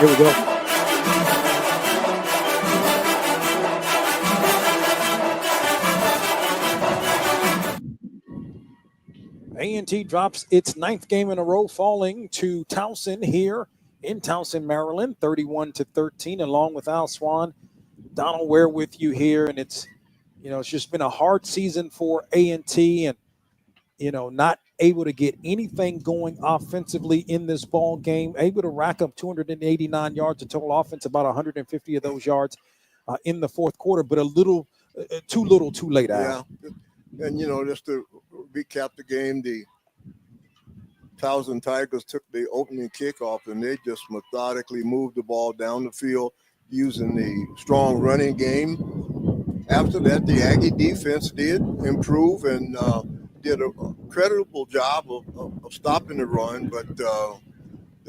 Here we go. A&T drops its 9th game in a row, falling to Towson here in Towson, Maryland, 31-13, along with Swann. Donal, Ware with you here, and it's just been a hard season for A&T, and not able to get anything going offensively in this ball game. Able to rack up 289 yards of total offense, about 150 of those yards in the fourth quarter, but too little, too late. Al. Yeah, and just to recap the game, the Towson Tigers took the opening kickoff, and they just methodically moved the ball down the field using the strong running game. After that, the Aggie defense did improve and did a creditable job of stopping the run, but the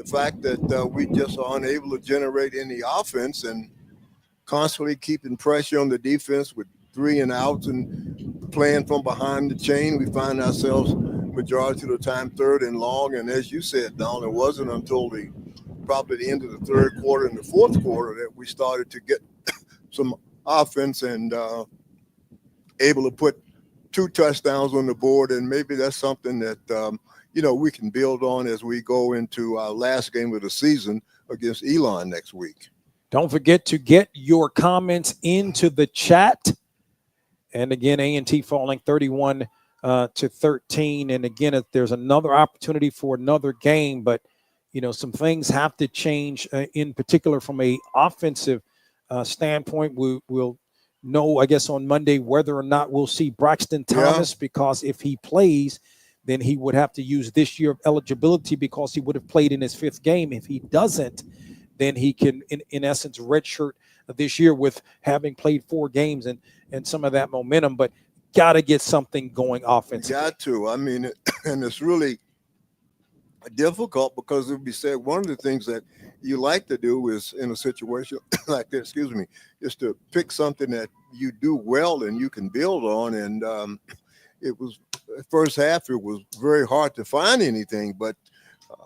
fact that we just are unable to generate any offense and constantly keeping pressure on the defense with 3 and outs and playing from behind the chain, we find ourselves majority of the time 3rd and long. And as you said, Donal, it wasn't until probably the end of the 3rd quarter and the 4th quarter that we started to get some offense and able to put 2 touchdowns on the board. And maybe that's something that, we can build on as we go into our last game of the season against Elon next week. Don't forget to get your comments into the chat. And again, A&T falling 31-13. And again, if there's another opportunity for another game, but some things have to change in particular from a offensive standpoint. We'll know, I guess, on Monday whether or not we'll see Braxton Thomas, because if he plays, then he would have to use this year of eligibility because he would have played in his 5th game. If he doesn't, then he can, in essence, redshirt this year with having played 4 games and some of that momentum. But got to get something going offensively. Got to. I mean, and it's really difficult because if we said one of the things that you like to do is in a situation like this, is to pick something that you do well and you can build on. And it was first half, it was very hard to find anything, but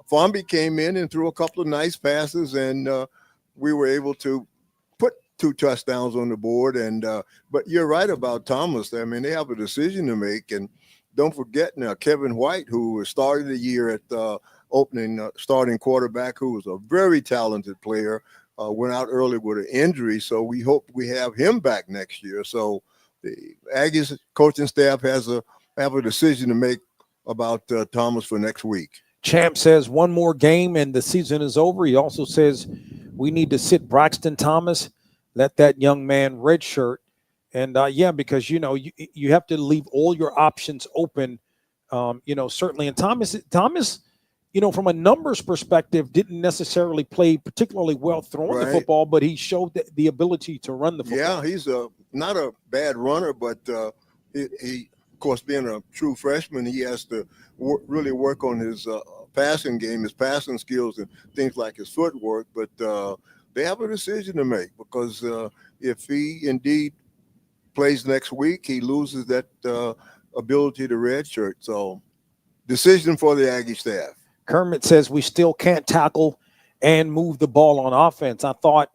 Formby came in and threw a couple of nice passes, and we were able to put 2 touchdowns on the board. And but you're right about Thomas. I mean, they have a decision to make, and don't forget now Kevin White, who started the year at opening starting quarterback, who was a very talented player, went out early with an injury. So we hope we have him back next year. So the Aggies coaching staff have a decision to make about Thomas for next week. Champ says 1 more game and the season is over. He also says we need to sit Braxton Thomas, let that young man redshirt. And because you have to leave all your options open. Certainly. And Thomas, from a numbers perspective, didn't necessarily play particularly well throwing the football, but he showed the ability to run the football. Yeah, he's not a bad runner, but he, of course, being a true freshman, he has to really work on his passing game, his passing skills, and things like his footwork. But they have a decision to make because if he indeed plays next week, he loses that ability to redshirt. So, decision for the Aggie staff. Kermit says we still can't tackle and move the ball on offense. I thought,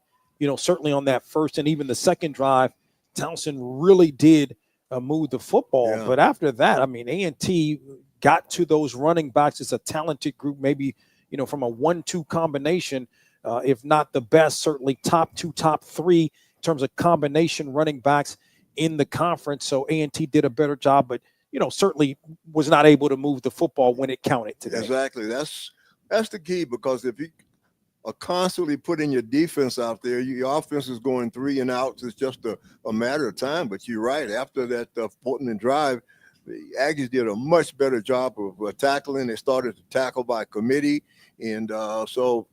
certainly on that first and even the second drive, Towson really did move the football. Yeah. But after that, I mean, A&T got to those running backs. It's a talented group, maybe, from a 1-2 combination, if not the best, certainly top 2, top 3 in terms of combination running backs in the conference. So A&T did a better job, but, certainly was not able to move the football when it counted today. Exactly. That's the key, because if you are constantly putting your defense out there, your offense is going 3 and outs. It's just a matter of time. But you're right. After that Portland drive, the Aggies did a much better job of tackling. They started to tackle by committee. And so,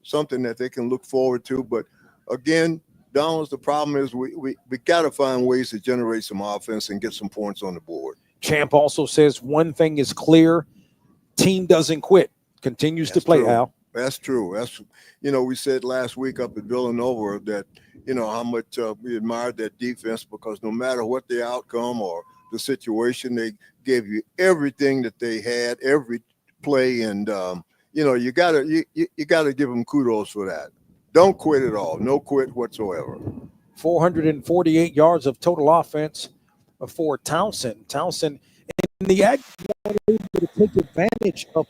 something that they can look forward to. But again, Donald, the problem is we got to find ways to generate some offense and get some points on the board. Champ also says one thing is clear: team doesn't quit, continues to play. True. Al, that's true. That's we said last week up at Villanova that how much we admired that defense, because no matter what the outcome or the situation, they gave you everything that they had, every play, and you gotta you gotta give them kudos for that. Don't quit at all. No quit whatsoever. 448 yards of total offense for Towson. Towson and the Aggies were able to take advantage of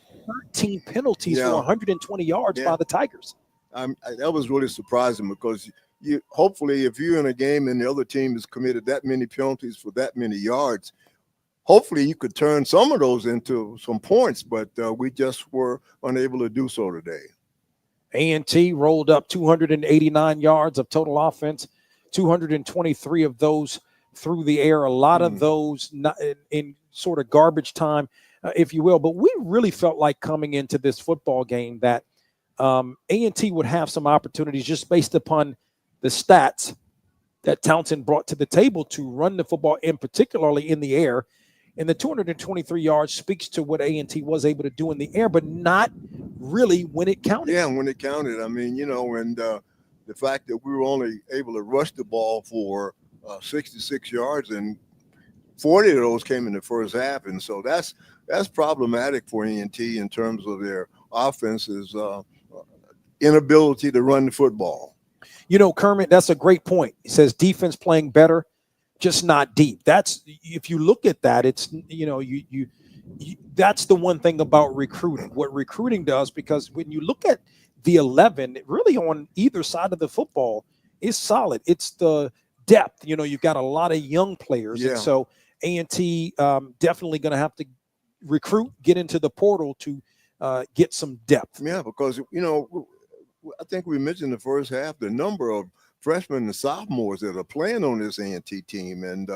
13 penalties for 120 yards by the Tigers. That was really surprising because you hopefully if you're in a game and the other team has committed that many penalties for that many yards, hopefully you could turn some of those into some points, but we just were unable to do so today. A&T rolled up 289 yards of total offense, 223 of those through the air, a lot of those in sort of garbage time, if you will. But we really felt like coming into this football game that A&T would have some opportunities just based upon the stats that Towson brought to the table to run the football, and particularly in the air. And the 223 yards speaks to what A&T was able to do in the air, but not really when it counted. Yeah, when it counted. I mean, and the fact that we were only able to rush the ball for 66 yards, and 40 of those came in the first half. And so that's problematic for A&T in terms of their offense's inability to run the football. Kermit, that's a great point. He says defense playing better, just not deep. That's, if you look at that, it's, that's the one thing about recruiting. What recruiting does, because when you look at the 11, really on either side of the football is solid. It's the depth. You've got a lot of young players. Yeah. And so A&T definitely going to have to recruit, get into the portal to get some depth. Yeah, because, I think we mentioned the first half, the number of freshmen and sophomores that are playing on this A&T team. And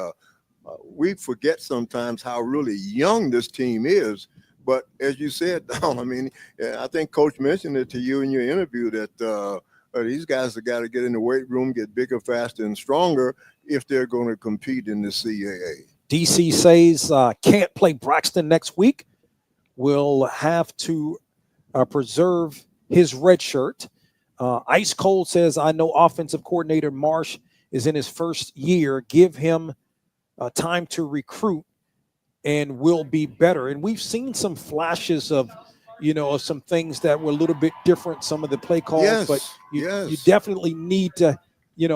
we forget sometimes how really young this team is. But as you said, Donal, I mean, I think Coach mentioned it to you in your interview that these guys have got to get in the weight room, get bigger, faster, and stronger if they're going to compete in the CAA. DC says can't play Braxton next week. Will have to preserve his red shirt. Ice Cold says, I know offensive coordinator Marsh is in his first year. Give him time to recruit and will be better. And we've seen some flashes of, of some things that were a little bit different, some of the play calls, but you definitely need to,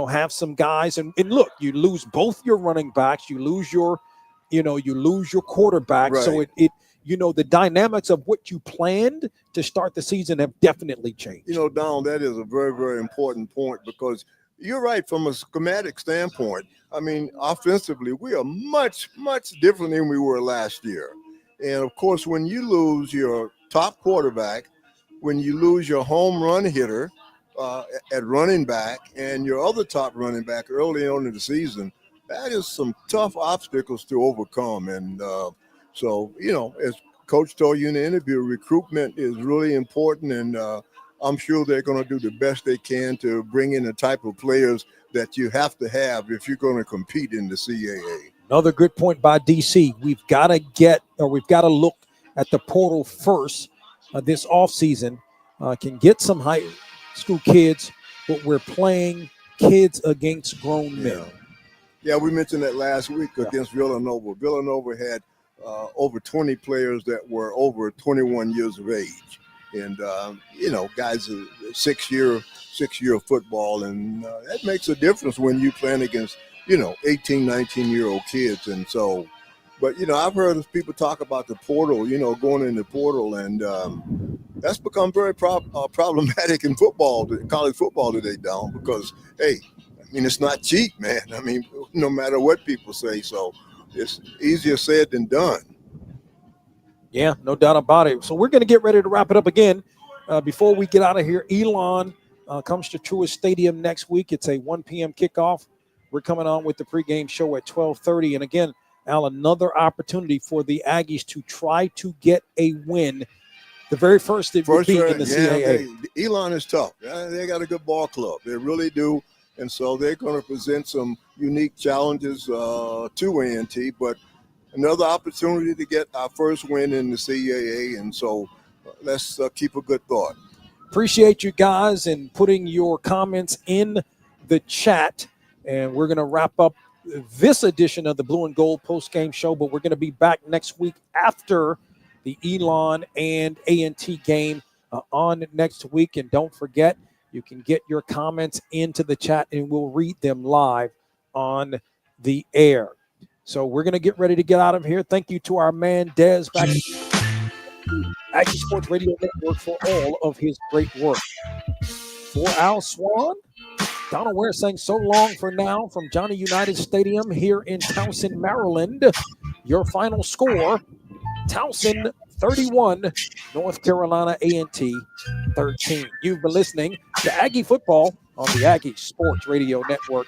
have some guys. And look, you lose both your running backs, you lose your quarterback. Right. So it the dynamics of what you planned to start the season have definitely changed. Donal, that is a very, very important point because you're right from a schematic standpoint. I mean, offensively, we are much, much different than we were last year. And, of course, when you lose your top quarterback, when you lose your home run hitter at running back and your other top running back early on in the season, that is some tough obstacles to overcome. And so, as Coach told you in the interview, recruitment is really important, and I'm sure they're going to do the best they can to bring in the type of players that you have to have if you're going to compete in the CAA. Another good point by DC. We've got to look at the portal first this offseason. Can get some high school kids, but we're playing kids against grown men. Yeah, we mentioned that last week against Villanova. Villanova had over 20 players that were over 21 years of age. And, guys are six-year football. And that makes a difference when you're playing against, 18, 19-year-old kids. And so, but, I've heard people talk about the portal, going in the portal. And that's become very problematic in football, college football today, Donal, because, hey, it's not cheap, man. I mean, no matter what people say. So it's easier said than done. Yeah, no doubt about it. So we're going to get ready to wrap it up again. Before we get out of here, Elon comes to Truist Stadium next week. It's a 1 p.m. kickoff. We're coming on with the pregame show at 12:30. And again, Al, another opportunity for the Aggies to try to get a win. The very first it would be in the CAA. Elon is tough. They got a good ball club. They really do. And so they're going to present some unique challenges to A&T, but another opportunity to get our first win in the CAA. And so let's keep a good thought. Appreciate you guys and putting your comments in the chat. And we're going to wrap up this edition of the Blue and Gold postgame show, but we're going to be back next week after the Elon and A&T game. on next week. And don't forget, you can get your comments into the chat and we'll read them live on the air. So we're going to get ready to get out of here. Thank you to our man Dez back at Aggie Sports Radio Network for all of his great work. For Al Swann, Donal Ware saying so long for now from Johnny Unitas Stadium here in Towson, Maryland. Your final score, Towson 31, North Carolina A&T 13. You've been listening to Aggie Football on the Aggie Sports Radio Network.